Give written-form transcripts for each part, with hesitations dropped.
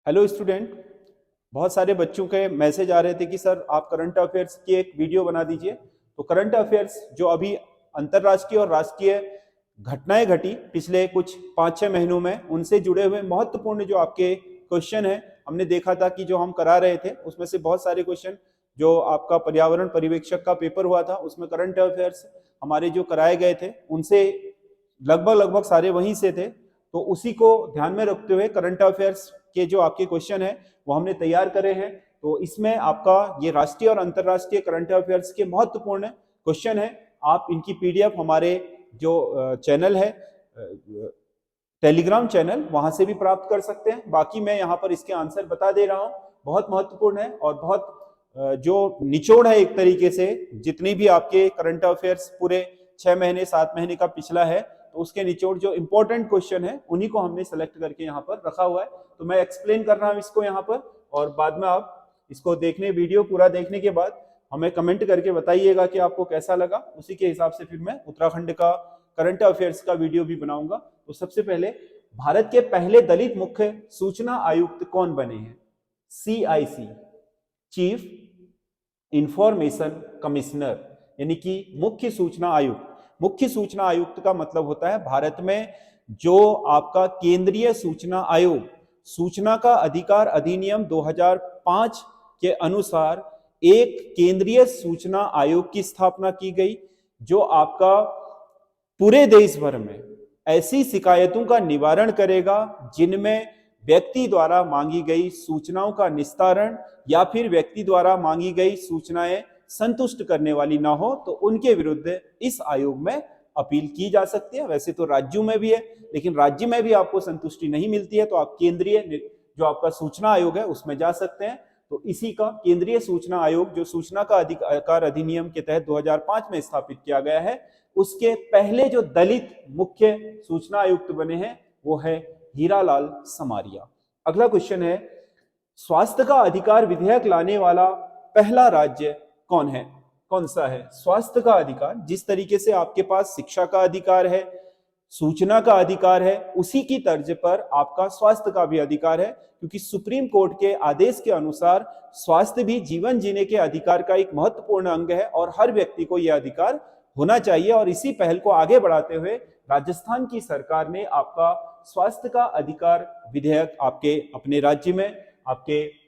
Hello student. बहुत सारे बच्चों के मैसेज आ रहे थे कि सर आप करंट अफेयर्स की एक वीडियो बना दीजिए। तो करंट अफेयर्स जो अभी अंतर्राष्ट्रीय और राष्ट्रीय घटनाएं घटी पिछले कुछ 5-6 महीनों में, उनसे जुड़े हुए महत्वपूर्ण जो आपके क्वेश्चन हैं, हमने देखा था कि जो हम करा रहे थे उसमें से बहुत सारे क्वेश्चन जो आपका पर्यावरण पर्यवेक्षक का पेपर हुआ था उसमें करंट अफेयर्स हमारे जो कराए गए थे उनसे लगभग लगभग सारे वहीं से थे। तो उसी को ध्यान में रखते हुए करंट अफेयर्स के जो आपके क्वेश्चन है वो हमने तैयार करे हैं। तो इसमें आपका ये राष्ट्रीय और अंतर्राष्ट्रीय करंट अफेयर्स के महत्वपूर्ण क्वेश्चन है। आप इनकी पीडीएफ हमारे जो चैनल है, टेलीग्राम चैनल, वहां से भी प्राप्त कर सकते हैं। बाकी मैं यहाँ पर इसके आंसर बता दे रहा हूँ। बहुत महत्वपूर्ण है और बहुत जो निचोड़ है एक तरीके से, जितनी भी आपके करंट अफेयर्स पूरे 6 महीने 7 महीने का पिछला है तो उसके निचोड़ जो इंपॉर्टेंट क्वेश्चन है उन्हीं को हमने सेलेक्ट करके यहाँ पर रखा हुआ है। तो मैं एक्सप्लेन कर रहा हूँ इसको यहाँ पर, और बाद में आप इसको देखने, वीडियो पूरा देखने के बाद हमें कमेंट करके बताइएगा कि आपको कैसा लगा। उसी के हिसाब से फिर मैं उत्तराखंड का करंट अफेयर्स का वीडियो भी बनाऊंगा। तो सबसे पहले, भारत के पहले दलित मुख्य सूचना आयुक्त कौन बने हैं? CIC, चीफ इंफॉर्मेशन कमिश्नर, यानी कि मुख्य सूचना आयुक्त। मुख्य सूचना आयुक्त का मतलब होता है भारत में जो आपका केंद्रीय सूचना आयोग, सूचना का अधिकार अधिनियम 2005 के अनुसार एक केंद्रीय सूचना आयोग की स्थापना की गई जो आपका पूरे देश भर में ऐसी शिकायतों का निवारण करेगा जिनमें व्यक्ति द्वारा मांगी गई सूचनाओं का निस्तारण या फिर व्यक्ति द्वारा मांगी गई सूचनाएं संतुष्ट करने वाली ना हो तो उनके विरुद्ध इस आयोग में अपील की जा सकती है। वैसे तो राज्यों में भी है, लेकिन राज्य में भी आपको संतुष्टि नहीं मिलती है तो आप केंद्रीय जो आपका सूचना आयोग है उसमें जा सकते हैं। तो इसी का केंद्रीय सूचना आयोग जो सूचना का अधिकार अधिनियम के तहत 2005 में स्थापित किया गया है, उसके पहले जो दलित मुख्य सूचना आयुक्त बने हैं वो है हीरालाल समारिया। अगला क्वेश्चन है, स्वास्थ्य का अधिकार विधेयक लाने वाला पहला राज्य कौन है? कौन सा है? स्वास्थ्य का अधिकार, जिस तरीके से आपके पास शिक्षा का अधिकार है, सूचना का अधिकार है, उसी की तर्ज पर आपका स्वास्थ्य का भी अधिकार है, क्योंकि सुप्रीम कोर्ट के आदेश के अनुसार स्वास्थ्य भी जीवन जीने के अधिकार का एक महत्वपूर्ण अंग है और हर व्यक्ति को यह अधिकार होना चाहिए। और इसी पहल को आगे बढ़ाते हुए राजस्थान की सरकार ने आपका स्वास्थ्य का अधिकार विधेयक आपके अपने राज्य में, आपके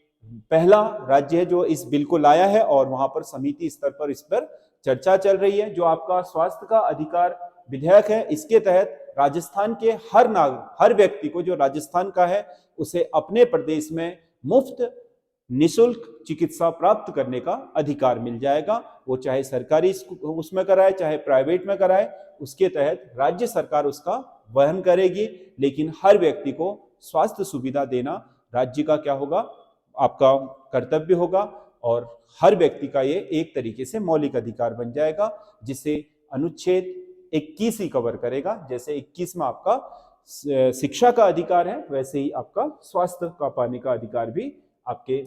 पहला राज्य है जो इस बिल को लाया है और वहां पर समिति स्तर पर इस पर चर्चा चल रही है। जो आपका स्वास्थ्य का अधिकार विधेयक है, इसके तहत राजस्थान के हर व्यक्ति को जो राजस्थान का है उसे अपने प्रदेश में मुफ्त निशुल्क चिकित्सा प्राप्त करने का अधिकार मिल जाएगा। वो चाहे सरकारी उसमें कराए चाहे प्राइवेट में कराए, उसके तहत राज्य सरकार उसका वहन करेगी, लेकिन हर व्यक्ति को स्वास्थ्य सुविधा देना राज्य का क्या होगा? आपका कर्तव्य होगा। और हर व्यक्ति का ये एक तरीके से मौलिक अधिकार बन जाएगा, जिसे अनुच्छेद 21 ही कवर करेगा। जैसे 21 में आपका शिक्षा का अधिकार है, वैसे ही आपका स्वास्थ्य का पाने का अधिकार भी आपके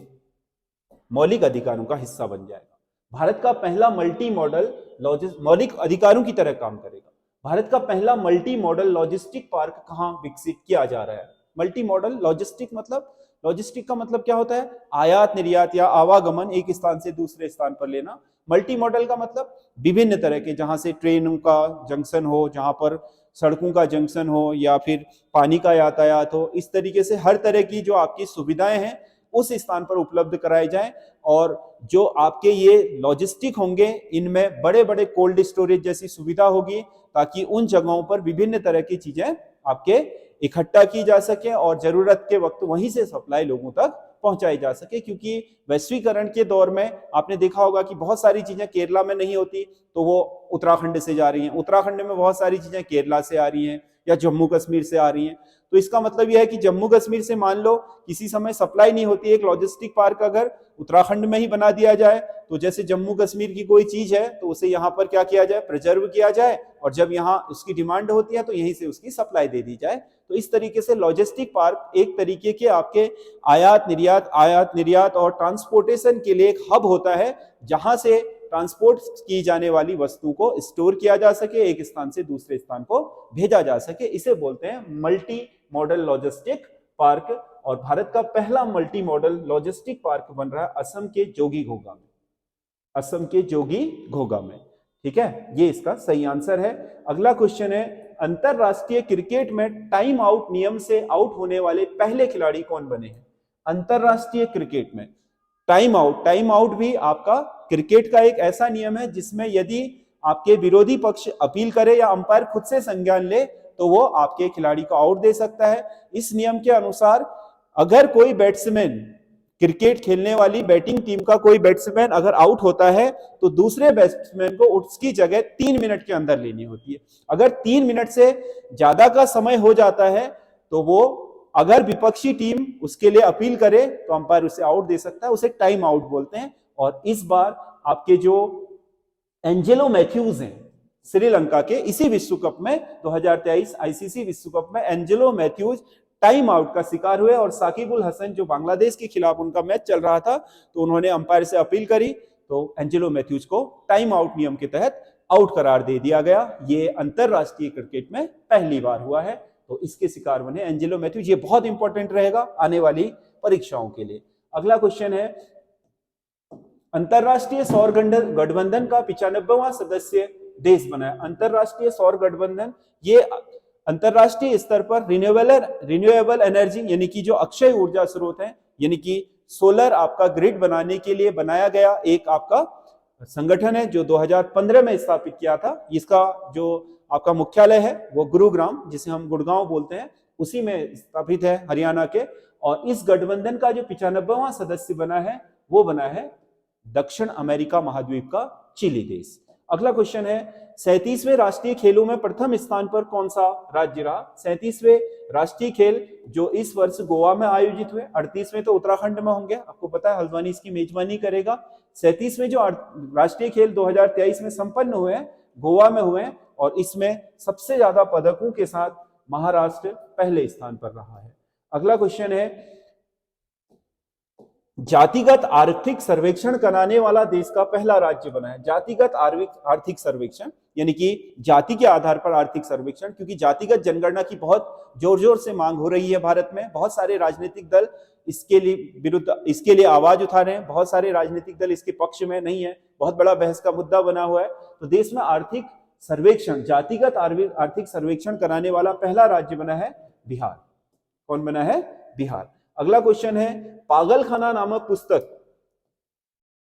मौलिक अधिकारों का हिस्सा बन जाएगा। भारत का पहला मल्टी मॉडल मौलिक अधिकारों की तरह काम करेगा। भारत का पहला मल्टी मॉडल लॉजिस्टिक पार्क कहाँ विकसित किया जा रहा है? मल्टी मॉडल लॉजिस्टिक मतलब, लॉजिस्टिक का मतलब क्या होता है? आयात निर्यात या आवागमन, एक स्थान से दूसरे स्थान पर लेना। मल्टी मॉडल का मतलब विभिन्न तरह के, जहां से ट्रेनों का जंक्शन हो, जहां पर सड़कों का जंक्शन हो, या फिर पानी का यातायात हो, इस तरीके से हर तरह की जो आपकी सुविधाएं हैं उस स्थान पर उपलब्ध कराए जाएं। और जो आपके ये लॉजिस्टिक होंगे इनमें बड़े बड़े कोल्ड स्टोरेज जैसी सुविधा होगी, ताकि उन जगहों पर विभिन्न तरह की चीजें आपके इकट्ठा की जा सके और जरूरत के वक्त वहीं से सप्लाई लोगों तक पहुंचाई जा सके। क्योंकि वैश्वीकरण के दौर में आपने देखा होगा कि बहुत सारी चीजें केरला में नहीं होती तो वो उत्तराखंड से जा रही हैं, उत्तराखंड में बहुत सारी चीजें केरला से आ रही हैं या जम्मू कश्मीर से आ रही हैं। तो इसका मतलब यह है कि जम्मू कश्मीर से मान लो किसी समय सप्लाई नहीं होती, एक लॉजिस्टिक पार्क अगर उत्तराखंड में ही बना दिया जाए तो जैसे जम्मू कश्मीर की कोई चीज है तो उसे यहाँ पर क्या किया जाए? प्रिजर्व किया जाए, और जब यहाँ उसकी डिमांड होती है तो यहीं से उसकी सप्लाई दे दी जाए। तो इस तरीके से लॉजिस्टिक पार्क एक तरीके के आपके आयात निर्यात और ट्रांसपोर्टेशन के लिए एक हब होता है, जहां से ट्रांसपोर्ट की जाने वाली वस्तुओं को स्टोर किया जा सके, एक स्थान से दूसरे स्थान को भेजा जा सके। इसे बोलते हैं मल्टी मॉडल लॉजिस्टिक पार्क। और भारत का पहला मल्टी मॉडल लॉजिस्टिक पार्क बन रहा है असम के जोगीघोगा में, असम के जोगीघोगा में। ठीक है, ये इसका सही आंसर है। अगला क्वेश्चन है, अंतरराष्ट्रीय क्रिकेट में टाइम आउट नियम से आउट होने वाले पहले खिलाड़ी कौन बने हैं? अंतरराष्ट्रीय क्रिकेट में टाइम आउट भी आपका क्रिकेट का एक ऐसा नियम है जिसमें यदि आपके विरोधी पक्ष अपील करे या अंपायर खुद से संज्ञान ले तो वो आपके खिलाड़ी को आउट दे सकता है। इस नियम के अनुसार अगर कोई बैट्समैन, क्रिकेट खेलने वाली बैटिंग टीम का कोई बैट्समैन अगर आउट होता है तो दूसरे बैट्समैन को उसकी जगह 3 मिनट के अंदर लेनी होती है। अगर 3 मिनट से ज्यादा का समय हो जाता है तो वो, अगर विपक्षी टीम उसके लिए अपील करे तो अंपायर उसे आउट दे सकता है, उसे टाइम आउट बोलते हैं। और इस बार आपके जो एंजेलो मैथ्यूज हैं श्रीलंका के, इसी विश्व कप में 2023 आईसीसी विश्व कप में एंजेलो मैथ्यूज टाइम आउट का शिकार हुए और साकिब उल हसन जो बांग्लादेश के खिलाफ उनका मैच चल रहा था तो उन्होंने अंपायर से अपील करी तो एंजेलो मैथ्यूज को टाइम आउट नियम के तहत आउट करार दे दिया गया। ये अंतरराष्ट्रीय क्रिकेट में पहली बार हुआ है, तो इसके शिकार बने एंजेलो मैथ्यूज। ये बहुत इंपॉर्टेंट रहेगा आने वाली परीक्षाओं के लिए। अगला क्वेश्चन है, अंतरराष्ट्रीय सौर गठबंधन का 95वां सदस्य देश बना है। अंतरराष्ट्रीय सौर गठबंधन ये अंतरराष्ट्रीय स्तर पर रिन्यूएबल एनर्जी यानी कि जो अक्षय ऊर्जा स्रोत है, यानी कि सोलर आपका ग्रिड बनाने के लिए बनाया गया एक आपका संगठन है जो 2015 में स्थापित किया था। इसका जो आपका मुख्यालय है वो गुरुग्राम, जिसे हम गुड़गांव बोलते हैं, उसी में स्थापित है हरियाणा के। और इस गठबंधन का जो 95वां सदस्य बना है वो बना है दक्षिण अमेरिका महाद्वीप का चिली देश। अगला क्वेश्चन है, 37वें राष्ट्रीय खेलों में प्रथम स्थान पर कौन सा राज्य रहा? 37वें राष्ट्रीय खेल जो इस वर्ष गोवा में आयोजित हुए, 38वें तो उत्तराखंड में होंगे, आपको पता है हल्द्वानी इसकी मेजबानी करेगा। 37वें जो राष्ट्रीय खेल 2023 में संपन्न हुए हैं गोवा में हुए हैं और इसमें सबसे ज्यादा पदकों के साथ महाराष्ट्र पहले स्थान पर रहा है। अगला क्वेश्चन है, जातिगत आर्थिक सर्वेक्षण कराने वाला देश का पहला राज्य बना है। जातिगत आर्थिक सर्वेक्षण यानी कि जाति के आधार पर आर्थिक सर्वेक्षण, क्योंकि जातिगत जनगणना की बहुत जोर जोर से मांग हो रही है भारत में। बहुत सारे राजनीतिक दल इसके लिए आवाज उठा रहे हैं, बहुत सारे राजनीतिक दल इसके पक्ष में नहीं है, बहुत बड़ा बहस का मुद्दा बना हुआ है। तो देश में आर्थिक सर्वेक्षण, जातिगत आर्थिक सर्वेक्षण कराने वाला पहला राज्य बना है बिहार। कौन बना है? बिहार। अगला क्वेश्चन है, पागलखाना नामक पुस्तक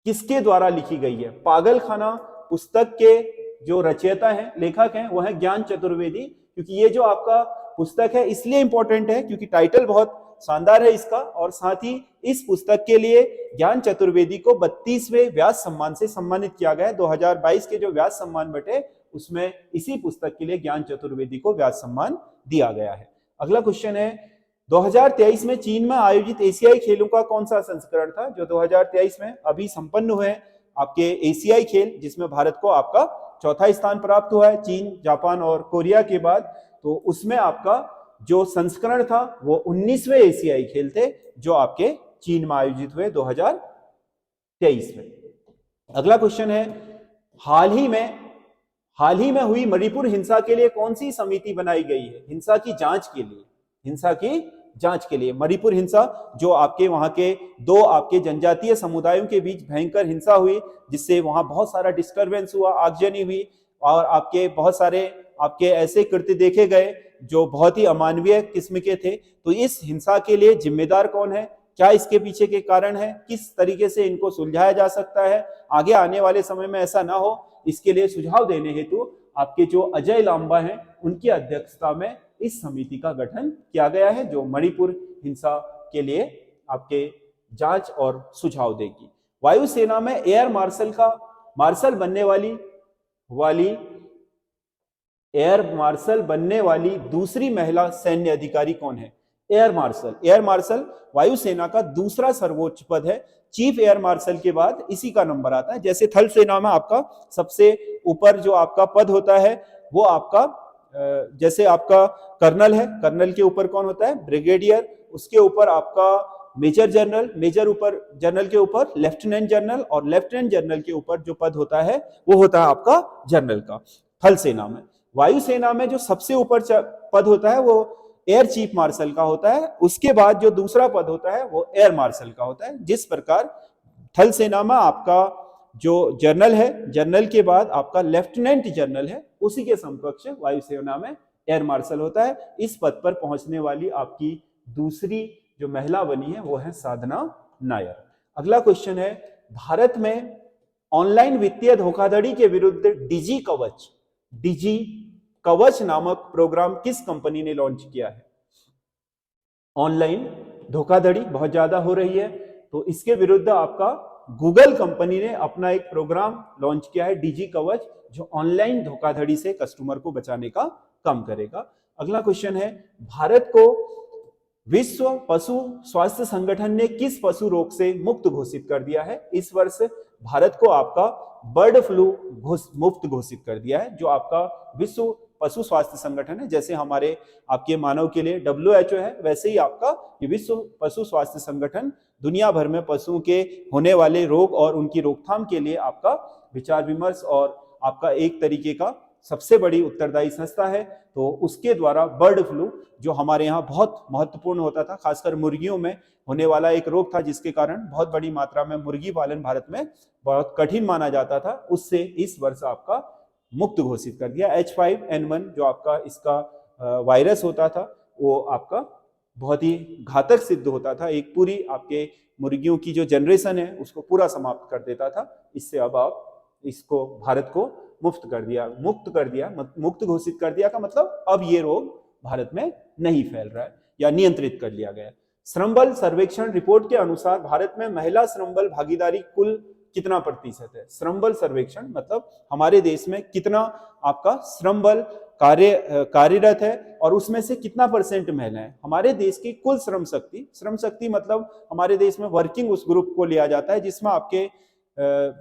किसके द्वारा लिखी गई है? पागलखाना पुस्तक के जो रचयिता हैं, लेखक हैं, वो है ज्ञान चतुर्वेदी। क्योंकि ये जो आपका पुस्तक है इसलिए इंपॉर्टेंट है क्योंकि टाइटल बहुत शानदार है इसका, और साथ ही इस पुस्तक के लिए ज्ञान चतुर्वेदी को 32वें व्यास सम्मान से सम्मानित किया गया है। 2022 के जो व्यास सम्मान बटे उसमें इसी पुस्तक के लिए ज्ञान चतुर्वेदी को व्यास सम्मान दिया गया है। अगला क्वेश्चन है, 2023 में चीन में आयोजित एशियाई खेलों का कौन सा संस्करण था? जो 2023 में अभी संपन्न हुए हैं आपके एशियाई खेल, जिसमें भारत को आपका चौथा स्थान प्राप्त हुआ है चीन, जापान और कोरिया के बाद। तो उसमें आपका जो संस्करण था वो 19वें एशियाई खेल थे जो आपके चीन में आयोजित हुए 2023 में। अगला क्वेश्चन है, हाल ही में हुई मणिपुर हिंसा के लिए कौन सी समिति बनाई गई है? हिंसा की जांच के लिए मणिपुर हिंसा जो आपके वहां के दो आपके जनजातीय समुदायों के बीच भयंकर हिंसा हुई, जिससे वहां बहुत सारा डिस्टरबेंस हुआ, आगजनी हुई और आपके बहुत सारे आपके ऐसे कृत्य देखे गए जो बहुत ही अमानवीय किस्म के थे। तो इस हिंसा के लिए जिम्मेदार कौन है? क्या इसके पीछे के कारण है? किस तरीके से इनको सुलझाया जा सकता है आगे आने वाले समय में ऐसा ना हो, इसके लिए सुझाव देने हेतु आपके जो अजय लांबा हैं उनकी अध्यक्षता में इस समिति का गठन किया गया है जो मणिपुर हिंसा के लिए आपके जांच और सुझाव देगी। वायुसेना में एयर मार्शल बनने वाली दूसरी महिला सैन्य अधिकारी कौन है? एयर मार्शल वायुसेना का दूसरा सर्वोच्च पद है। चीफ एयर मार्शल के बाद इसी का नंबर आता है। जैसे थल सेना में आपका सबसे ऊपर जो आपका पद होता है वो आपका जैसे आपका कर्नल है, कर्नल के ऊपर कौन होता है? ब्रिगेडियर, उसके ऊपर आपका मेजर जनरल, जनरल के ऊपर लेफ्टिनेंट जनरल, और लेफ्टिनेंट जनरल के ऊपर जो पद होता है वो होता है आपका जनरल का। थल सेना में। वायुसेना में जो सबसे ऊपर पद होता है वो एयर चीफ मार्शल का होता है। उसके बाद जो दूसरा पद होता है वो एयर मार्शल का होता है। जिस प्रकार थल सेना में आपका जो जनरल है, जनरल के बाद आपका लेफ्टिनेंट जनरल है, उसी के समकक्ष वायुसेना में एयर मार्शल होता है। इस पद पर पहुंचने वाली आपकी दूसरी जो महिला बनी है वो है साधना नायर। अगला क्वेश्चन है, भारत में ऑनलाइन वित्तीय धोखाधड़ी के विरुद्ध डिजी कवच नामक प्रोग्राम किस कंपनी ने लॉन्च किया है? ऑनलाइन धोखाधड़ी बहुत ज्यादा हो रही है, तो इसके विरुद्ध आपका गूगल कंपनी ने अपना एक प्रोग्राम लॉन्च किया है डिजी कवच, जो ऑनलाइन धोखाधड़ी से कस्टमर को बचाने का काम करेगा। अगला क्वेश्चन है, भारत को विश्व पशु स्वास्थ्य संगठन ने किस पशु रोग से मुक्त घोषित कर दिया है? इस वर्ष भारत को आपका बर्ड फ्लू मुक्त घोषित कर दिया है, जो आपका विश्व पशु स्वास्थ्य संगठन है। जैसे हमारे आपके मानव के लिए WHO है, वैसे ही आपका ये विश्व पशु स्वास्थ्य संगठन दुनिया भर में पशुओं के होने वाले रोग और उनकी रोकथाम के लिए आपका विचार विमर्श और आपका एक तरीके का सबसे बड़ी उत्तरदायी संस्था है। तो उसके द्वारा बर्ड फ्लू, जो हमारे यहाँ बहुत महत्वपूर्ण होता था, खासकर मुर्गियों में होने वाला एक रोग था, जिसके कारण बहुत बड़ी मात्रा में मुर्गी पालन भारत में बहुत कठिन माना जाता था, उससे इस वर्ष आपका मुक्त घोषित कर दिया। H5N1 जो आपका इसका वायरस होता था, वो आपका बहुत ही घातक सिद्ध होता था, एक पूरी आपके मुर्गियों की जो जनरेशन है उसको पूरा समाप्त कर देता था। इससे अब आप इसको भारत को मुक्त घोषित कर दिया का मतलब अब ये रोग भारत में नहीं फैल रहा है या नियंत्रित कर लिया गया है। श्रम बल सर्वेक्षण रिपोर्ट के अनुसार भारत में महिला श्रम बल भागीदारी कुल कितना प्रतिशत है? श्रम बल सर्वेक्षण मतलब हमारे देश में कितना आपका श्रम बल कार्यरत है और उसमें से कितना % महिलाएं। हमारे देश की कुल श्रम शक्ति मतलब हमारे देश में वर्किंग उस ग्रुप को लिया जाता है जिसमें आपके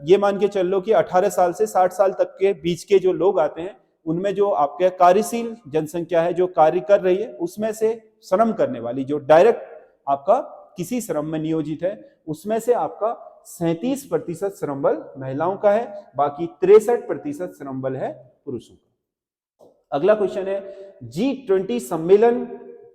ये मान के चल लो कि 18 साल से 60 साल तक के बीच के जो लोग आते हैं, उनमें जो आपके कार्यशील जनसंख्या है जो कार्य कर रही है, उसमें से श्रम करने वाली जो डायरेक्ट आपका किसी श्रम में नियोजित है, उसमें से आपका 37% श्रम बल महिलाओं का है, बाकी 63% श्रम बल है पुरुषों का। अगला क्वेश्चन है, G20 सम्मेलन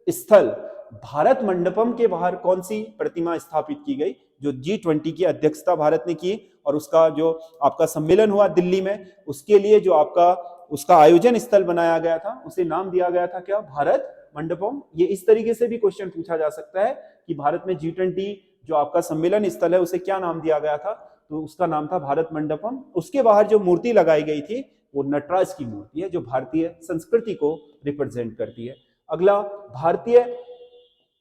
स्थल भारत मंडपम के बाहर कौन सी प्रतिमा स्थापित की गई? जो G20 की अध्यक्षता भारत ने की और उसका जो आपका सम्मेलन हुआ दिल्ली में, उसके लिए जो आपका उसका आयोजन स्थल बनाया गया था, उसे नाम दिया गया था क्या? भारत मंडपम। ये इस तरीके से भी क्वेश्चन पूछा जा सकता है कि भारत में G20 जो आपका सम्मेलन स्थल है उसे क्या नाम दिया गया था, तो उसका नाम था भारत मंडपम। उसके बाहर जो मूर्ति लगाई गई थी वो नटराज की मूर्ति है, जो भारतीय संस्कृति को रिप्रेजेंट करती है। अगला, भारतीय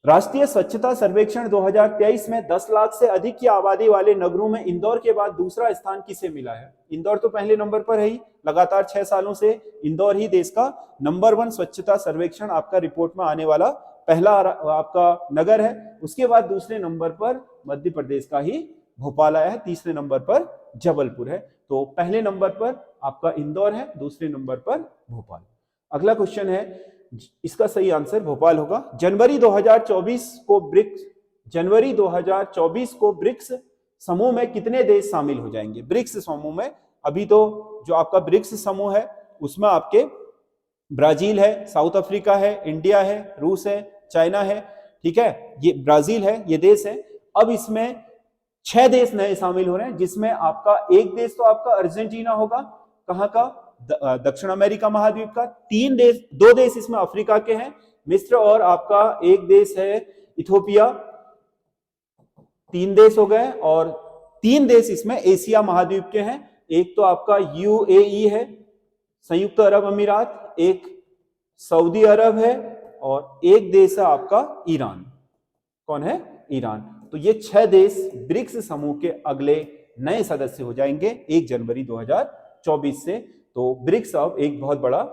राष्ट्रीय स्वच्छता सर्वेक्षण 2023 में 10 लाख से अधिक की आबादी वाले नगरों में इंदौर के बाद दूसरा स्थान किसे मिला है? इंदौर तो पहले नंबर पर है ही, लगातार 6 सालों से इंदौर ही देश का नंबर 1 स्वच्छता सर्वेक्षण आपका रिपोर्ट में आने वाला पहला आपका नगर है। उसके बाद दूसरे नंबर पर मध्य प्रदेश का ही भोपाल आया है, तीसरे नंबर पर जबलपुर है। तो पहले नंबर पर आपका इंदौर है, दूसरे नंबर पर भोपाल। अगला क्वेश्चन है, इसका सही आंसर भोपाल होगा। जनवरी 2024 को ब्रिक्स समूह में कितने देश शामिल हो जाएंगे? ब्रिक्स समूह में अभी तो जो आपका ब्रिक्स समूह है उसमें आपके ब्राजील है, साउथ अफ्रीका है, इंडिया है, रूस है, चाइना है, ठीक है, ये ब्राजील है, ये देश है। अब इसमें 6 देश नए शामिल हो रहे हैं, जिसमें आपका एक देश तो आपका अर्जेंटीना होगा, कहां का? दक्षिण अमेरिका महाद्वीप का। 2 देश इसमें अफ्रीका के हैं, मिस्र, और आपका एक देश है इथोपिया। 3 देश हो गए, और 3 देश इसमें एशिया महाद्वीप के हैं। एक तो आपका UAE है, संयुक्त अरब अमीरात, एक सऊदी अरब है, और एक देश है आपका ईरान। कौन है? ईरान। तो ये 6 देश ब्रिक्स समूह के अगले नए सदस्य हो जाएंगे 1 जनवरी 2024 से। तो ब्रिक्स अब एक बहुत बड़ा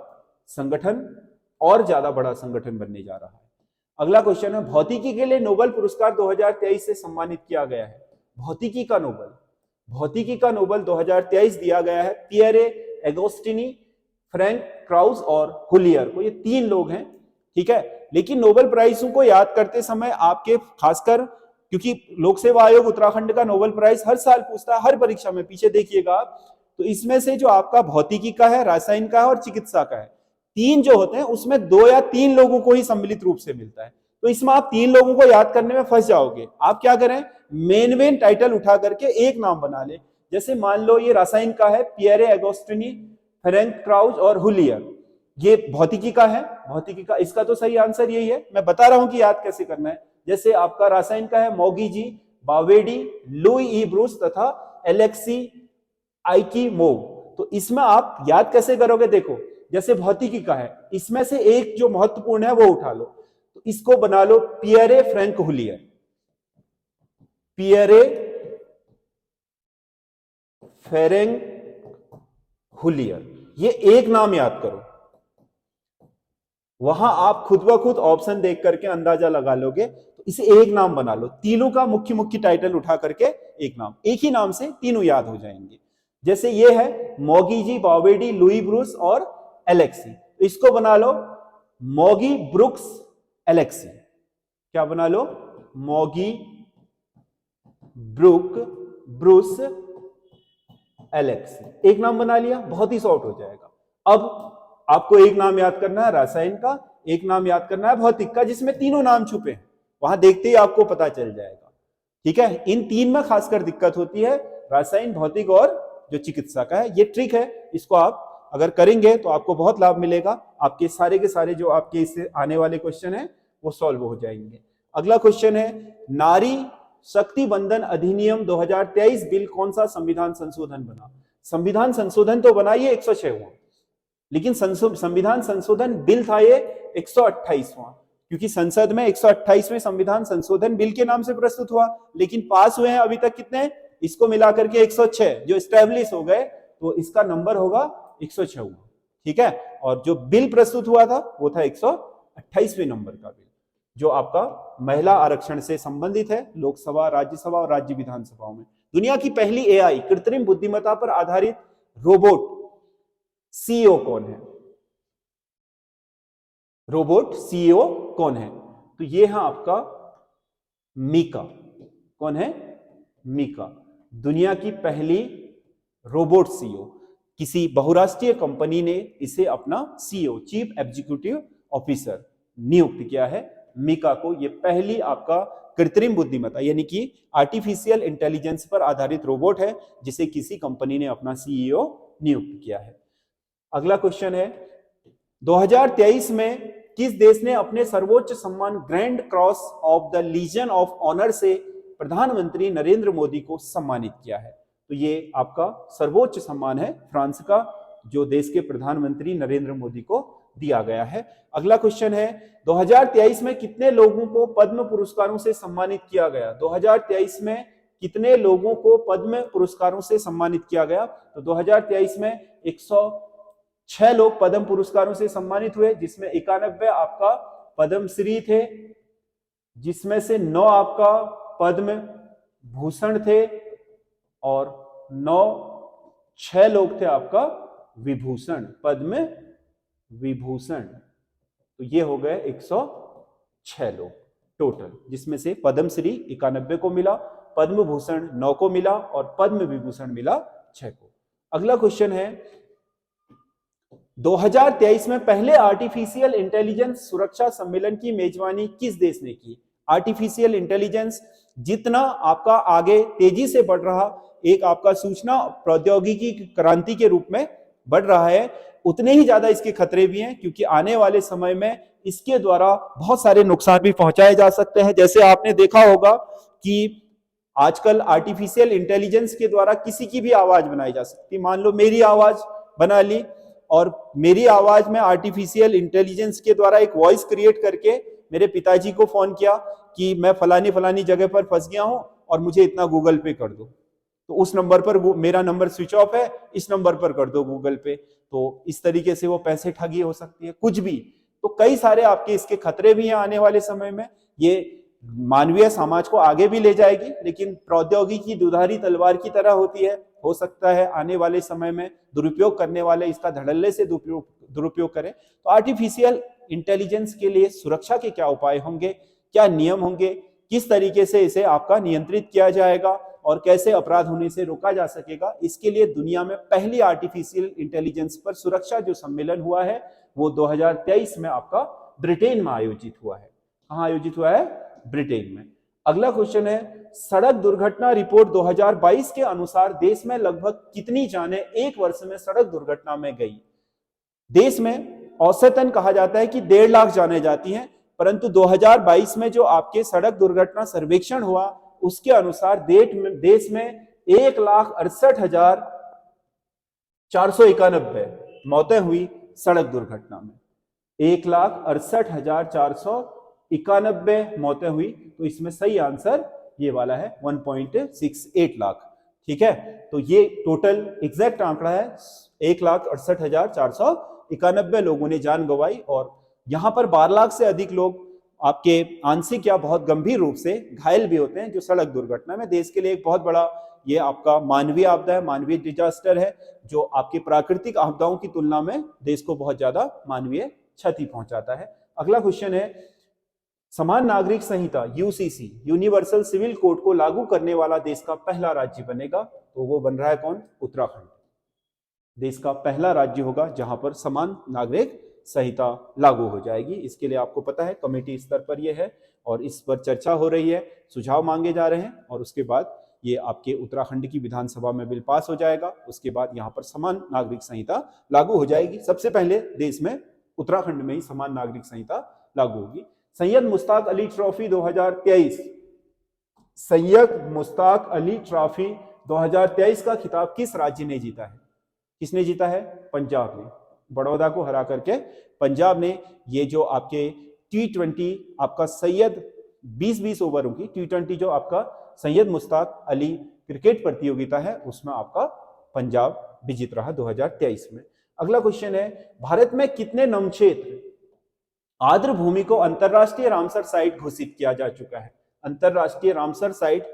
संगठन, और ज्यादा बड़ा संगठन बनने जा रहा है। अगला क्वेश्चन है, भौतिकी के लिए नोबेल पुरस्कार 2023 से सम्मानित किया गया है। भौतिकी का नोबेल 2023 दिया गया है पियरे एगोस्टिनी, फ्रैंक क्राउस और हुलियर को। ये 3 लोग हैं, ठीक है। लेकिन नोबेल प्राइजों को याद करते समय आपके, खासकर क्योंकि लोक सेवा आयोग उत्तराखंड का नोबेल प्राइज हर साल पूछता है, हर परीक्षा में, पीछे देखिएगा आप, तो इसमें से जो आपका भौतिकी का है, रसायन का है और चिकित्सा का है, तीन जो होते हैं उसमें 2 या 3 लोगों को ही सम्मिलित रूप से मिलता है। तो इसमें आप 3 लोगों को याद करने में फंस जाओगे। आप क्या करें, मेन टाइटल उठा करके एक नाम बना ले। जैसे मान लो ये रासायन का है, पियरे अगोस्टिनी, फेरेंक क्राउच और हुलियर। ये भौतिकी का है, भौतिकी का, इसका तो सही आंसर यही है। मैं बता रहा हूं कि याद कैसे करना है। जैसे आपका रासायन का है मॉगी जी, बावेडी, लुई ई ब्रूस तथा एलेक्सी आइकीमोव। तो इसमें आप याद कैसे करोगे, देखो जैसे भौतिकी का है, इसमें से एक जो महत्वपूर्ण है वो उठा लो, तो इसको बना लो पियरे फ्रैंक हुलियर, पियरे फेरेंक हुलियर। ये एक नाम याद करो, वहां आप खुद ब खुद ऑप्शन देख करके अंदाजा लगा लोगे। तो इसे एक नाम बना लो, तीनों का मुख्य मुख्य टाइटल उठा करके एक नाम, एक ही नाम से तीनों याद हो जाएंगे। जैसे ये है मॉगी जी, बावेडी, लुई ब्रूस और एलेक्सी। तो इसको बना लो मॉगी ब्रुक्स एलेक्सी। क्या बना लो, मॉगी ब्रूस एलेक्सी। एक नाम बना लिया, बहुत ही शॉर्ट हो जाएगा। अब आपको एक नाम याद करना है रासायन का, एक नाम याद करना है भौतिक का, जिसमें तीनों नाम छुपे हैं। वहां देखते ही आपको पता चल जाएगा। ठीक है, इन तीन में खासकर दिक्कत होती है, रासायन, भौतिक और जो चिकित्सा का है। ये ट्रिक है, इसको आप अगर करेंगे तो आपको बहुत लाभ मिलेगा। आपके सारे के सारे जो आपके इससे आने वाले क्वेश्चन है वो सॉल्व हो जाएंगे। अगला क्वेश्चन है, नारी शक्ति बंधन अधिनियम 2023 बिल कौन सा संविधान संशोधन बना? संविधान संशोधन तो बना ये 106वां, लेकिन संविधान संशोधन बिल था ये 128वां, क्योंकि संसद में 128वें संविधान संशोधन बिल के नाम से प्रस्तुत हुआ, लेकिन पास हुए हैं अभी तक कितने, इसको मिलाकर के 106 जो एस्टैब्लिश हो गए, तो इसका नंबर होगा 106। ठीक है, और जो बिल प्रस्तुत हुआ था वो था 128वें नंबर का बिल, जो आपका महिला आरक्षण से संबंधित है, लोकसभा, राज्यसभा और राज्य विधानसभाओं में। दुनिया की पहली एआई कृत्रिम बुद्धिमत्ता पर आधारित रोबोट सीईओ कौन है? रोबोट सीईओ कौन है? तो ये है आपका मीका। कौन है? मीका, दुनिया की पहली रोबोट सीईओ। किसी बहुराष्ट्रीय कंपनी ने इसे अपना सीईओ, चीफ एग्जीक्यूटिव ऑफिसर नियुक्त किया है मीका को। ये पहली आपका कृत्रिम बुद्धिमत्ता यानी कि आर्टिफिशियल इंटेलिजेंस पर आधारित रोबोट है जिसे किसी कंपनी ने अपना सीईओ नियुक्त किया है। अगला क्वेश्चन है, 2023 में किस देश ने अपने सर्वोच्च सम्मान grand cross of the legion of honour से प्रधानमंत्री नरेंद्र मोदी को सम्मानित किया है? तो ये आपका सर्वोच्च सम्मान है फ्रांस का, जो देश के प्रधानमंत्री नरेंद्र मोदी को दिया गया है। अगला क्वेश्चन है, 2023 में कितने लोगों को पद्म पुरस्कारों से सम्मानित किया गया? 2023 में कितने लोगों को पद्म पुरस्कारों से सम्मानित किया गया? तो 2023 में 106 लोग पद्म पुरस्कारों से सम्मानित हुए, जिसमें 91 आपका पद्मश्री थे, जिसमें से 9 आपका पद्म भूषण थे और 6 लोग थे आपका विभूषण, पद्म विभूषण। तो ये हो गए 106 लोग टोटल, जिसमें से पद्मश्री 91 को मिला, पद्म भूषण 9 को मिला और पद्म विभूषण मिला 6 को। अगला क्वेश्चन है, 2023 में पहले आर्टिफिशियल इंटेलिजेंस सुरक्षा सम्मेलन की मेजबानी किस देश ने की? आर्टिफिशियल इंटेलिजेंस जितना आपका आगे तेजी से बढ़ रहा, एक आपका सूचना प्रौद्योगिकी की क्रांति के रूप में बढ़ रहा है, उतने ही ज्यादा इसके खतरे भी हैं, क्योंकि आने वाले समय में इसके द्वारा बहुत सारे नुकसान भी पहुंचाए जा सकते हैं। जैसे आपने देखा होगा कि आजकल आर्टिफिशियल इंटेलिजेंस के द्वारा किसी की भी आवाज बनाई जा सकती है। मान लो मेरी आवाज बना ली और मेरी आवाज में आर्टिफिशियल इंटेलिजेंस के द्वारा एक वॉइस क्रिएट करके मेरे पिताजी को फोन किया कि मैं फलानी जगह पर फंस गया हूं और मुझे इतना गूगल पे कर दो, तो उस नंबर पर, मेरा नंबर स्विच ऑफ है, इस नंबर पर कर दो गूगल पे। तो इस तरीके से वो पैसे ठगी हो सकती है, कुछ भी। तो कई सारे आपके इसके खतरे भी हैं आने वाले समय में। ये मानवीय समाज को आगे भी ले जाएगी, लेकिन प्रौद्योगिकी दुधारी तलवार की तरह होती है। हो सकता है आने वाले समय में दुरुपयोग करने वाले इसका धड़ल्ले से दुरुपयोग करें। तो आर्टिफिशियल इंटेलिजेंस के लिए सुरक्षा के क्या उपाय होंगे, क्या नियम होंगे, किस तरीके से इसे आपका नियंत्रित किया जाएगा, और कैसे अपराध होने से रोका जा सकेगा, इसके लिए दुनिया में पहली आर्टिफिशियल इंटेलिजेंस पर सुरक्षा जो सम्मेलन हुआ है वो 2023 में आपका ब्रिटेन में आयोजित हुआ है। कहां आयोजित हुआ है? ब्रिटेन में। अगला क्वेश्चन है, सड़क दुर्घटना रिपोर्ट 2022 के अनुसार देश में लगभग कितनी जानें एक वर्ष में सड़क दुर्घटना में गई? देश में औसतन कहा जाता है कि 1.5 लाख जाने जाती हैं, परंतु 2022 में जो आपके सड़क दुर्घटना सर्वेक्षण हुआ उसके अनुसार देश में 1,68,491 मौतें हुई सड़क दुर्घटना में। 1,68,491 मौतें हुई, तो इसमें सही आंसर ये वाला है 1.68 लाख। ठीक है, तो ये टोटल एग्जैक्ट आंकड़ा है, 1,68,491 लोगों ने जान गंवाई और यहां पर 12 लाख से अधिक लोग आपके आंशिक या बहुत गंभीर रूप से घायल भी होते हैं जो सड़क दुर्घटना में। देश के लिए एक बहुत बड़ा ये आपका मानवीय आपदा है, मानवीय डिजास्टर है, जो आपके प्राकृतिक आपदाओं की तुलना में देश को बहुत ज्यादा मानवीय क्षति पहुंचाता है। अगला क्वेश्चन है, समान नागरिक संहिता यूसीसी यूनिवर्सल सिविल कोड को लागू करने वाला देश का पहला राज्य बनेगा, तो वो बन रहा है कौन? उत्तराखंड। देश का पहला राज्य होगा जहां पर समान नागरिक संहिता लागू हो जाएगी। इसके लिए आपको पता है कमेटी स्तर पर यह है और इस पर चर्चा हो रही है, सुझाव मांगे जा रहे हैं और उसके बाद ये आपके उत्तराखंड की विधानसभा में बिल पास हो जाएगा। उसके बाद यहाँ पर समान नागरिक संहिता लागू हो जाएगी। सबसे पहले देश में उत्तराखंड में ही समान नागरिक संहिता लागू होगी। सैयद मुश्ताक अली ट्रॉफी 2023, सैयद मुश्ताक अली ट्रॉफी 2023 का खिताब किस राज्य ने जीता है? किसने जीता है? पंजाब ने। बड़ौदा को हरा करके पंजाब ने ये जो आपके T20 आपका सैयद 20-20 ओवरों की T20 जो आपका सैयद मुश्ताक अली क्रिकेट प्रतियोगिता है उसमें आपका पंजाब विजित रहा 2023 में। अगला क्वेश्चन है, भारत में कितने नमक्षेत्र आर्द्र भूमि को अंतरराष्ट्रीय रामसर साइट घोषित किया जा चुका है? अंतरराष्ट्रीय रामसर साइट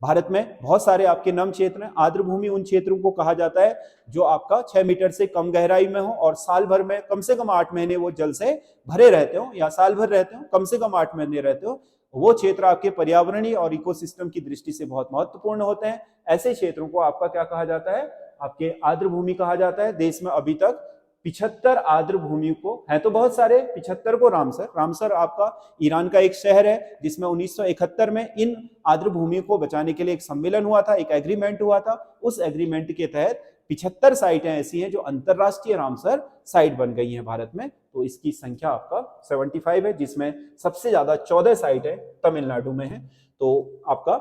भारत में बहुत सारे आपके नम क्षेत्र हैं। आर्द्र भूमि उन क्षेत्रों को कहा जाता है जो आपका 6 मीटर से कम गहराई में हो और साल भर में कम से कम 8 महीने वो जल से भरे रहते हो या साल भर रहते हो, कम से कम 8 महीने रहते हो। वो क्षेत्र आपके पर्यावरणीय और इकोसिस्टम की दृष्टि से बहुत महत्वपूर्ण होते हैं। ऐसे क्षेत्रों को आपका क्या कहा जाता है? आपके आर्द्र भूमि कहा जाता है। देश में अभी तक 75 आर्द्र भूमि को है, तो बहुत सारे 75 को रामसर आपका ईरान का एक शहर है जिसमें 1971 में इन आर्द्र भूमि को बचाने के लिए एक सम्मेलन हुआ था, एक एग्रीमेंट हुआ था। उस एग्रीमेंट के तहत 75 साइटें ऐसी हैं जो अंतरराष्ट्रीय रामसर साइट बन गई हैं भारत में। तो इसकी संख्या आपका 75 है, जिसमें सबसे ज्यादा 14 साइटें तमिलनाडु में है। तो आपका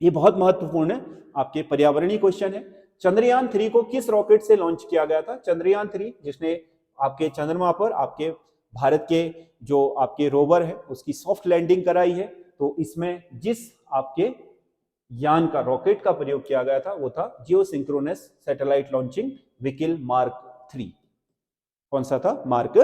ये बहुत महत्वपूर्ण है, आपके पर्यावरणीय क्वेश्चन है। चंद्रयान 3 को किस रॉकेट से लॉन्च किया गया था? चंद्रयान 3 जिसने आपके चंद्रमा पर आपके भारत के जो आपके रोवर है उसकी सॉफ्ट लैंडिंग कराई है। तो इसमें जिस आपके यान का रॉकेट का प्रयोग किया गया था वो था geosynchronous satellite launching vehicle mark 3। कौन सा था? मार्क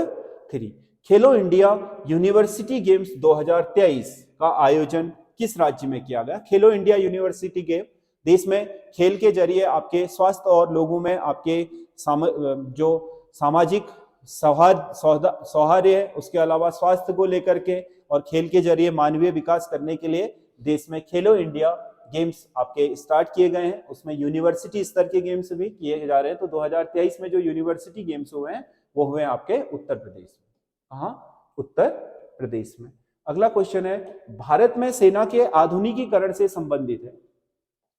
3। खेलो इंडिया यूनिवर्सिटी गेम्स 2023 का आयोजन किस राज्य में किया गया? खेलो इंडिया यूनिवर्सिटी गेम देश में खेल के जरिए आपके स्वास्थ्य और लोगों में आपके जो सामाजिक सौहार्द है, उसके अलावा स्वास्थ्य को लेकर के और खेल के जरिए मानवीय विकास करने के लिए देश में खेलो इंडिया गेम्स आपके स्टार्ट किए गए हैं। उसमें यूनिवर्सिटी स्तर के गेम्स भी किए जा रहे हैं। तो 2023 में जो यूनिवर्सिटी गेम्स हुए हैं वो हुए आपके उत्तर प्रदेश में। कहां? उत्तर प्रदेश में। अगला क्वेश्चन है, भारत में सेना के आधुनिकीकरण से संबंधित है।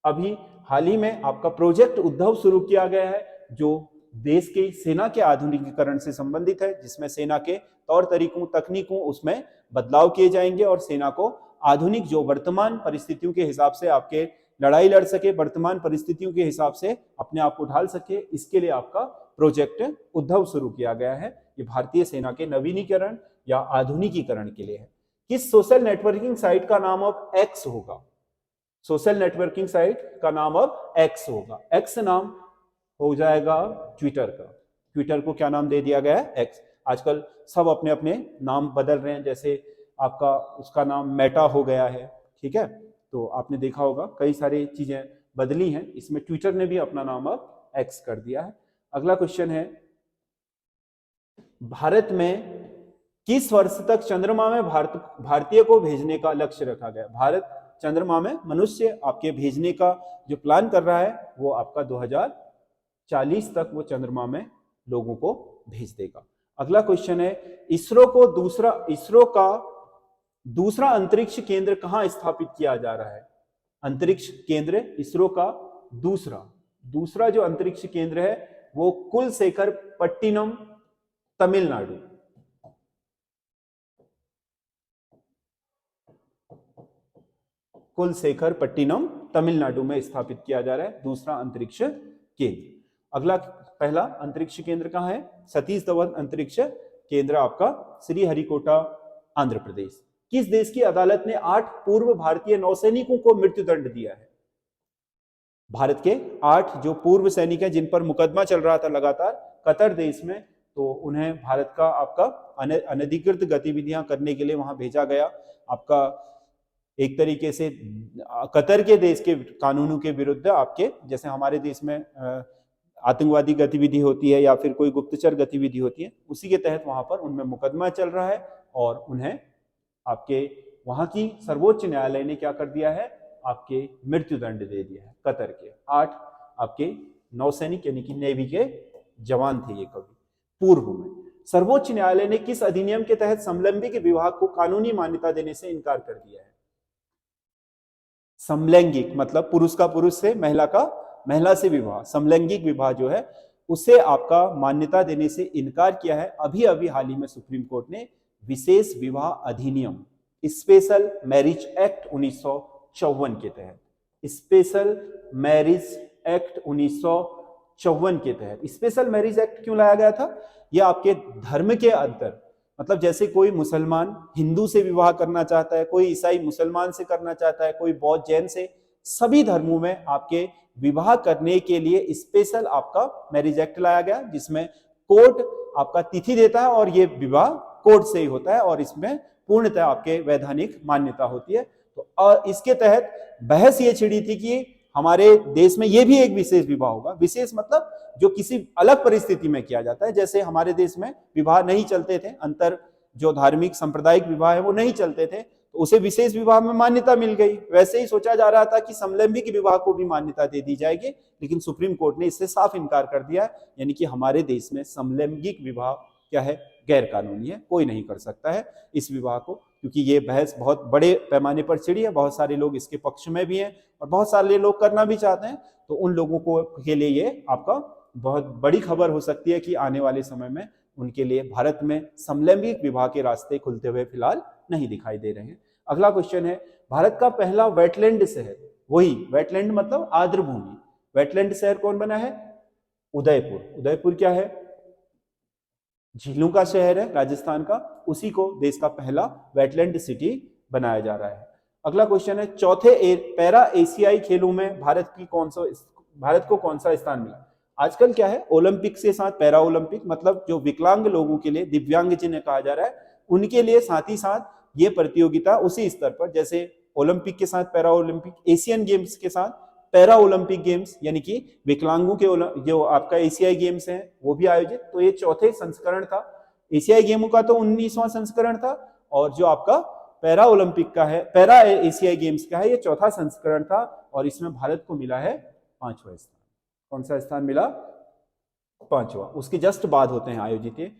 अभी हाल ही में आपका प्रोजेक्ट उद्धव शुरू किया गया है जो देश की सेना के आधुनिकीकरण से संबंधित है, जिसमें सेना के तौर तरीकों तकनीकों उसमें बदलाव किए जाएंगे और सेना को आधुनिक जो वर्तमान परिस्थितियों के हिसाब से आपके लड़ाई लड़ सके, वर्तमान परिस्थितियों के हिसाब से अपने आप को ढाल सके, इसके लिए आपका प्रोजेक्ट उद्धव शुरू किया गया है। ये भारतीय सेना के नवीनीकरण या आधुनिकीकरण के लिए है। किस सोशल नेटवर्किंग साइट का नाम अब एक्स होगा? सोशल नेटवर्किंग साइट का नाम अब एक्स होगा। एक्स नाम हो जाएगा ट्विटर का। ट्विटर को क्या नाम दे दिया गया है? एक्स। आजकल सब अपने अपने नाम बदल रहे हैं, जैसे आपका उसका नाम मेटा हो गया है, ठीक है। तो आपने देखा होगा कई सारी चीजें बदली हैं, इसमें ट्विटर ने भी अपना नाम अब एक्स कर दिया है। अगला क्वेश्चन है, भारत में किस वर्ष तक चंद्रमा में भारतीय को भेजने का लक्ष्य रखा गया? भारत चंद्रमा में मनुष्य आपके भेजने का जो प्लान कर रहा है वो आपका 2040 तक वो चंद्रमा में लोगों को भेज देगा। अगला क्वेश्चन है, इसरो का दूसरा अंतरिक्ष केंद्र कहां स्थापित किया जा रहा है? अंतरिक्ष केंद्र इसरो का दूसरा जो अंतरिक्ष केंद्र है वो कुलशेखरपट्टिनम, तमिलनाडु। कुलशेखरपट्टिनम तमिलनाडु में स्थापित किया जा रहा है दूसरा अंतरिक्ष केंद्र। अगला, पहला अंतरिक्ष केंद्र कहां है? सतीश धवन अंतरिक्ष केंद्र आपका श्रीहरिकोटा, आंध्र प्रदेश। किस देश की अदालत ने 8 पूर्व भारतीय नौसैनिकों को मृत्युदंड दिया है? भारत के 8 जो पूर्व सैनिक हैं जिन पर मुकदमा चल रहा था लगातार कतर देश में, तो उन्हें भारत का आपका अनधिकृत गतिविधियां करने के लिए वहां भेजा गया। आपका एक तरीके से कतर के देश के कानूनों के विरुद्ध आपके, जैसे हमारे देश में आतंकवादी गतिविधि होती है या फिर कोई गुप्तचर गतिविधि होती है, उसी के तहत वहां पर उनमें मुकदमा चल रहा है और उन्हें आपके वहां की सर्वोच्च न्यायालय ने क्या कर दिया है? आपके मृत्युदंड दे दिया है। कतर के 8 आपके नौसैनिक यानी कि नेवी के जवान थे ये कभी पूर्व में। सर्वोच्च न्यायालय ने किस अधिनियम के तहत समलैंगिक विवाह को कानूनी मान्यता देने से इनकार कर दिया है? समलैंगिक मतलब पुरुष का पुरुष से, महिला का महिला से विवाह, समलैंगिक विवाह जो है उसे आपका मान्यता देने से इनकार किया है। अभी अभी हाल ही में सुप्रीम कोर्ट ने विशेष विवाह अधिनियम, स्पेशल मैरिज एक्ट 1954 के तहत, स्पेशल मैरिज एक्ट 1954 के तहत, स्पेशल मैरिज एक्ट क्यों लाया गया था? यह आपके धर्म के अंतर, मतलब जैसे कोई मुसलमान हिंदू से विवाह करना चाहता है, कोई ईसाई मुसलमान से करना चाहता है, कोई बौद्ध जैन से, सभी धर्मों में आपके विवाह करने के लिए स्पेशल आपका मैरिज एक्ट लाया गया, जिसमें कोर्ट आपका तिथि देता है और ये विवाह कोर्ट से ही होता है और इसमें पूर्णतः आपके वैधानिक मान्यता होती है। तो इसके तहत बहस ये छिड़ी थी कि हमारे देश में ये भी एक विशेष विवाह होगा। विशेष मतलब जो किसी अलग परिस्थिति में किया जाता है, जैसे हमारे देश में विवाह नहीं चलते थे, अंतर जो धार्मिक सांप्रदायिक विवाह है वो नहीं चलते थे, तो उसे विशेष विवाह में मान्यता मिल गई। वैसे ही सोचा जा रहा था कि समलैंगिक विवाह को भी मान्यता दे दी जाएगी, लेकिन सुप्रीम कोर्ट ने इससे साफ इनकार कर दिया, यानी कि हमारे देश में समलैंगिक विवाह क्या है? गैर कानूनी है, कोई नहीं कर सकता है इस विवाह को, क्योंकि ये बहस बहुत बड़े पैमाने पर छिड़ी है। बहुत सारे लोग इसके पक्ष में भी हैं और बहुत सारे लोग करना भी चाहते हैं, तो उन लोगों को के लिए ये आपका बहुत बड़ी खबर हो सकती है कि आने वाले समय में उनके लिए भारत में समलैंगिक विवाह के रास्ते खुलते हुए फिलहाल नहीं दिखाई दे रहे हैं। अगला क्वेश्चन है, भारत का पहला वेटलैंड शहर, वही वेटलैंड मतलब आर्द्र भूमि, वेटलैंड शहर कौन बना है? उदयपुर। उदयपुर क्या है? झीलों का शहर है राजस्थान का, उसी को देश का पहला वेटलैंड सिटी बनाया जा रहा है। अगला क्वेश्चन है, चौथे पैरा एशियाई खेलों में भारत को कौन सा स्थान मिला? आजकल क्या है, ओलंपिक के साथ पैरा ओलंपिक, मतलब जो विकलांग लोगों के लिए, दिव्यांग जिन्हें कहा जा रहा है, उनके लिए साथ ही साथ ये प्रतियोगिता उसी स्तर पर, जैसे ओलंपिक के साथ पैरा ओलंपिक, एशियन गेम्स के साथ पैरा ओलंपिक गेम्स, यानी कि विकलांगों के जो आपका एशियाई गेम्स हैं वो भी आयोजित, तो ये चौथे संस्करण था। एशियाई गेमों का तो 19वां संस्करण था और जो आपका पैरा ओलंपिक का है, पैरा एशियाई गेम्स का है, ये चौथा संस्करण था और इसमें भारत को मिला है 5वां स्थान। कौन सा स्थान मिला? 5वां। उसके जस्ट बाद होते हैं आयोजित ये।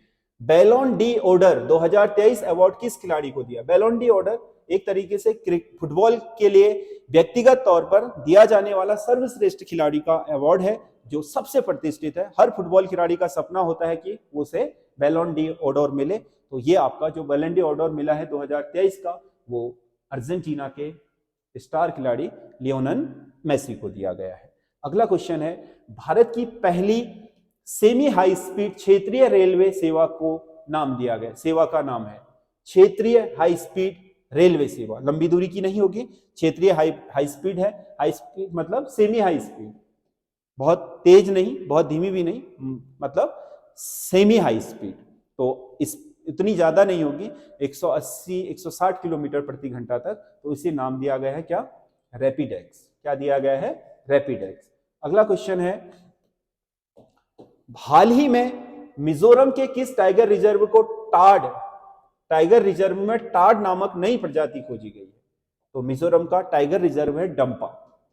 बैलोन डी ऑर्डर 2023 अवार्ड किस खिलाड़ी को दिया? बैलोन डी ऑर्डर एक तरीके से फुटबॉल के लिए व्यक्तिगत तौर पर दिया जाने वाला सर्वश्रेष्ठ खिलाड़ी का अवार्ड है, जो सबसे प्रतिष्ठित है। हर फुटबॉल खिलाड़ी का सपना होता है कि उसे बैलोन डी ऑर्डर मिले, तो ये आपका जो बैलोन डी ऑर्डर मिला है 2023 का, वो अर्जेंटीना के स्टार खिलाड़ी लियोनेल मेसी को दिया गया है। अगला क्वेश्चन है, भारत की पहली सेमी हाई स्पीड क्षेत्रीय रेलवे सेवा को नाम दिया गया, सेवा का नाम है क्षेत्रीय हाई स्पीड रेलवे सेवा। लंबी दूरी की नहीं होगी, क्षेत्रीय हाई स्पीड है। हाई स्पीड मतलब सेमी हाई स्पीड, बहुत तेज नहीं बहुत धीमी भी नहीं, मतलब सेमी हाई स्पीड, तो इस इतनी ज्यादा नहीं होगी, 180-160 किलोमीटर प्रति घंटा तक, तो इसे नाम दिया गया है क्या? रैपिडेक्स। क्या दिया गया है? रैपिडेक्स। अगला क्वेश्चन है, हाल ही में मिजोरम के किस टाइगर रिजर्व को टाइगर रिजर्व में टाड नामक नई प्रजाति खोजी गई है? तो मिजोरम का टाइगर रिजर्व है डंपा।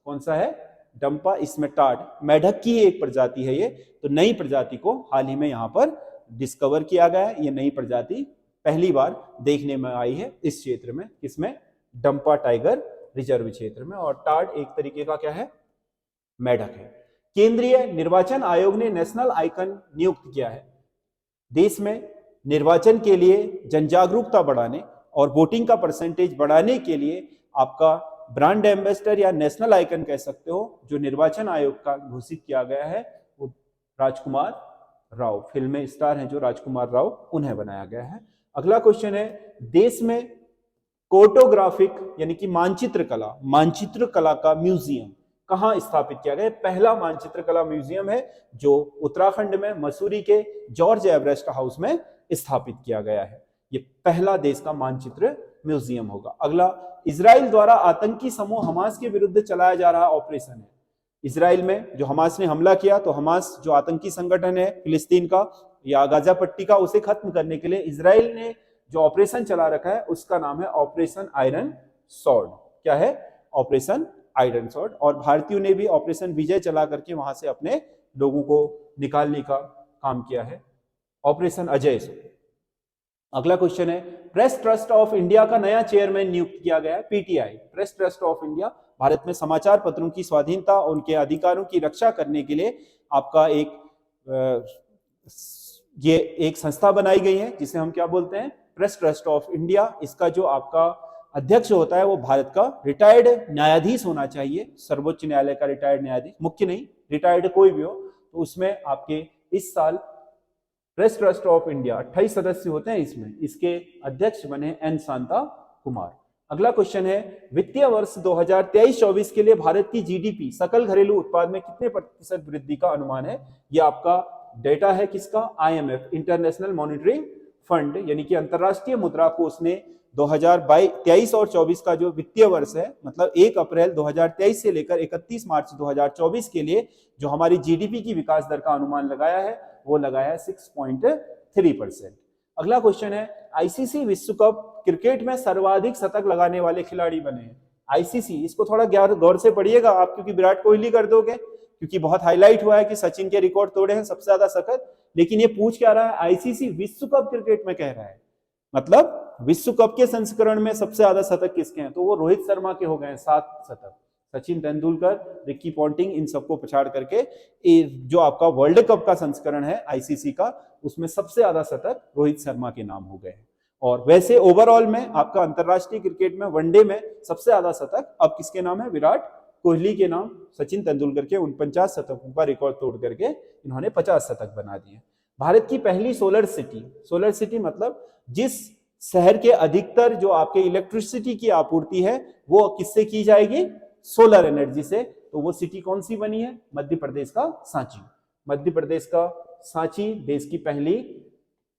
कौन सा है? डंपा। इसमें टाड, मेढक की एक प्रजाति है ये। तो नई प्रजाति को हाल ही में यहाँ पर डिस्कवर किया गया है। ये नई प्रजाति पहली बार देखने में आई है इस क्षेत्र में। किसमें? डंपा टाइगर रिजर्व क्षेत्र में। और टाड एक तरीके का क्या है? मेढक है। केंद्रीय निर्वाचन आयोग ने नेशनल आइकन नियुक्त किया है। देश में निर्वाचन के लिए जनजागरूकता बढ़ाने और वोटिंग का परसेंटेज बढ़ाने के लिए आपका ब्रांड एम्बेसडर या नेशनल आइकन कह सकते हो, जो निर्वाचन आयोग का घोषित किया गया है, वो राजकुमार राव, फिल्म स्टार हैं जो राजकुमार राव, उन्हें बनाया गया है। अगला क्वेश्चन है, देश में कार्टोग्राफिक यानी कि मानचित्र कला का म्यूजियम कहां स्थापित किया गया? पहला मानचित्र कला म्यूजियम है जो उत्तराखंड में मसूरी के जॉर्ज एवरेस्ट हाउस में स्थापित किया गया है। ये पहला देश का मानचित्र म्यूजियम होगा। अगला, इजराइल द्वारा आतंकी समूह हमास के विरुद्ध चलाया जा रहा ऑपरेशन है। इजराइल में जो हमास ने हमला किया, तो हमास जो आतंकी संगठन है फिलिस्तीन का या गाजा पट्टी का, उसे खत्म करने के लिए इजराइल ने जो ऑपरेशन चला रखा है उसका नाम है ऑपरेशन आयरन सॉर्ड। क्या है? Operation iron sword. और भारतीयों ने भी ऑपरेशन विजय चला करके वहां से अपने लोगों को निकालने का काम किया है, ऑपरेशन अजय से। अगला क्वेश्चन है, प्रेस ट्रस्ट ऑफ इंडिया का नया चेयरमैन नियुक्त किया गया है। PTI, press trust of India, Bharat में समाचार पत्रों की स्वाधीनता और उनके अधिकारों की रक्षा करने के लिए आपका ये एक संस्था बनाई गई है जिसे हम क्या बोलते हैं? Press trust of India. इसका जो आपका अध्यक्ष होता है वो भारत का रिटायर्ड न्यायाधीश होना चाहिए, सर्वोच्च न्यायालय का रिटायर्ड न्यायाधीश, मुख्य नहीं, रिटायर्ड कोई भी हो। तो उसमें आपके इस साल प्रेस ट्रस्ट ऑफ इंडिया 28 सदस्य होते हैं इसमें, इसके अध्यक्ष बने एन शांता कुमार। अगला क्वेश्चन है, वित्तीय वर्ष 2023-24 के लिए भारत की जीडीपी, सकल घरेलू उत्पाद में कितने प्रतिशत वृद्धि का अनुमान है? यह आपका डेटा है किसका? आईएमएफ, इंटरनेशनल मॉनिटरी फंड, यानी कि अंतरराष्ट्रीय मुद्रा कोष ने 2023 और 24 का जो वित्तीय वर्ष है, मतलब 1 अप्रैल 2023 से लेकर 31 मार्च 2024 के लिए जो हमारी जीडीपी की विकास दर का अनुमान लगाया है, वो लगाया है 6.3%। अगला क्वेश्चन है, आईसीसी विश्व कप क्रिकेट में सर्वाधिक शतक लगाने वाले खिलाड़ी बने हैं। आईसीसी, इसको थोड़ा गौर से पढ़िएगा आप, क्योंकि विराट कोहली कर दोगे, क्योंकि बहुत हाईलाइट हुआ है कि सचिन के रिकॉर्ड तोड़े हैं सबसे ज्यादा शतक, लेकिन ये पूछ क्या रहा है? आईसीसी विश्व कप क्रिकेट में कह रहा है, मतलब विश्व कप के संस्करण में सबसे ज्यादा शतक किसके हैं? तो वो रोहित शर्मा के हो गए हैं 7 शतक। सचिन तेंदुलकर, रिकी पॉन्टिंग, इन सबको पछाड़ करके जो आपका वर्ल्ड कप का संस्करण है आईसीसी का, उसमें सबसे ज्यादा शतक रोहित शर्मा के नाम हो गए हैं। और वैसे ओवरऑल में आपका अंतरराष्ट्रीय क्रिकेट में वनडे में सबसे ज्यादा शतक अब किसके नाम है? विराट कोहली के नाम। सचिन तेंदुलकर के 49 शतकों का रिकॉर्ड तोड़ करके इन्होंने 50 शतक बना दिए। भारत की पहली सोलर सिटी मतलब जिस शहर के अधिकतर जो आपके इलेक्ट्रिसिटी की आपूर्ति है वो किससे की जाएगी? सोलर एनर्जी से। तो वो सिटी कौन सी बनी है? मध्य प्रदेश का सांची। मध्य प्रदेश का सांची देश की पहली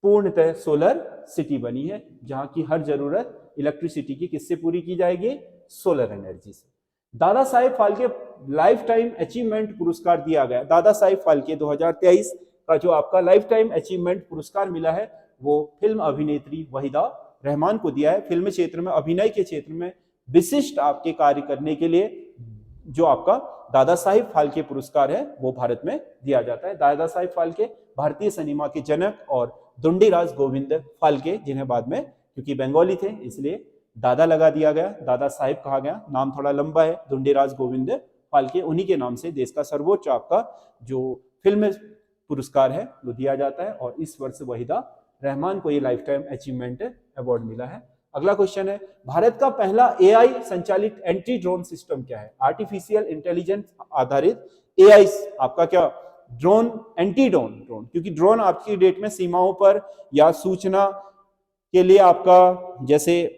पूर्णतः सोलर सिटी बनी है, जहां की हर जरूरत इलेक्ट्रिसिटी की किससे पूरी की जाएगी? सोलर एनर्जी से। Dada Saheb Phalke life time achievement पुरस्कार दिया गया। दादा साहेब फाल्के 2023 का जो आपका लाइफ टाइम अचीवमेंट पुरस्कार मिला है वो फिल्म अभिनेत्री वहीदा रहमान को दिया है। फिल्म क्षेत्र में, अभिनय के क्षेत्र में विशिष्ट आपके कार्य करने के लिए जो आपका दादा साहिब फाल्के पुरस्कार है वो भारत में दिया जाता है। दादा साहिब फाल्के भारतीय सिनेमा के जनक और दुंडीराज गोविंद फाल्के, जिन्हें बाद में क्योंकि बंगाली थे इसलिए दादा लगा दिया गया, दादा साहिब कहा गया, नाम थोड़ा लंबा है, दुंडीराज गोविंद फाल्के, उन्हीं के नाम से देश का सर्वोच्च आपका जो फिल्म पुरस्कार है वो दिया जाता है। और इस वर्ष वहीदा रहमान को ये लाइफ टाइम अचीवमेंट अवार्ड मिला है। अगला क्वेश्चन है, भारत का पहला एआई संचालित एंटी ड्रोन सिस्टम क्या है? आर्टिफिशियल इंटेलिजेंस आधारित एआई आपका क्या ड्रोन, एंटी ड्रोन, क्योंकि ड्रोन आपकी डेट में सीमाओं पर या सूचना के लिए आपका, जैसे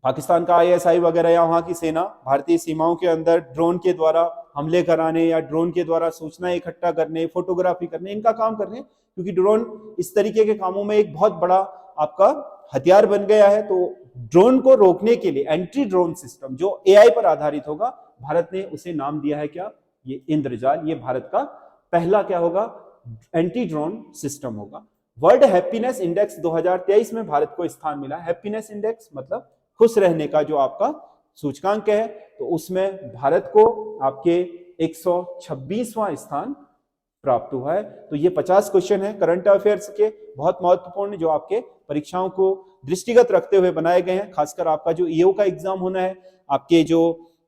पाकिस्तान का आईएसआई वगैरह या वहां की सेना भारतीय सीमाओं के अंदर ड्रोन के द्वारा हमले कराने या ड्रोन के द्वारा सूचना इकट्ठा करने, फोटोग्राफी करने, इनका काम कर रहे हैं, क्योंकि ड्रोन इस तरीके के कामों में एक बहुत बड़ा आपका हथियार बन गया है। तो ड्रोन को रोकने के लिए एंटी ड्रोन सिस्टम जो एआई पर आधारित होगा, भारत ने उसे नाम दिया है क्या? ये इंद्रजाल। ये भारत का पहला क्या होगा? एंटी ड्रोन सिस्टम होगा। वर्ल्ड हैप्पीनेस इंडेक्स 2023 में भारत को स्थान मिला। हैप्पीनेस इंडेक्स मतलब खुश रहने का जो आपका सूचकांक है, तो उसमें भारत को आपके 126वां स्थान प्राप्त हुआ है। तो ये 50 क्वेश्चन है करंट अफेयर्स के, बहुत महत्वपूर्ण, जो आपके परीक्षाओं को दृष्टिगत रखते हुए बनाए गए हैं। खासकर आपका जो ईओ का एग्जाम होना है, आपके जो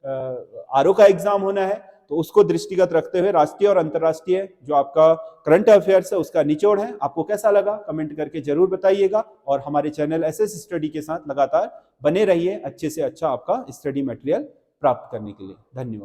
आरओ का एग्जाम होना है, तो उसको दृष्टिगत रखते हुए राष्ट्रीय और अंतर्राष्ट्रीय जो आपका करंट अफेयर्स है उसका निचोड़ है। आपको कैसा लगा कमेंट करके जरूर बताइएगा, और हमारे चैनल एसएस स्टडी के साथ लगातार बने रहिए अच्छे से अच्छा आपका स्टडी मटेरियल प्राप्त करने के लिए। धन्यवाद।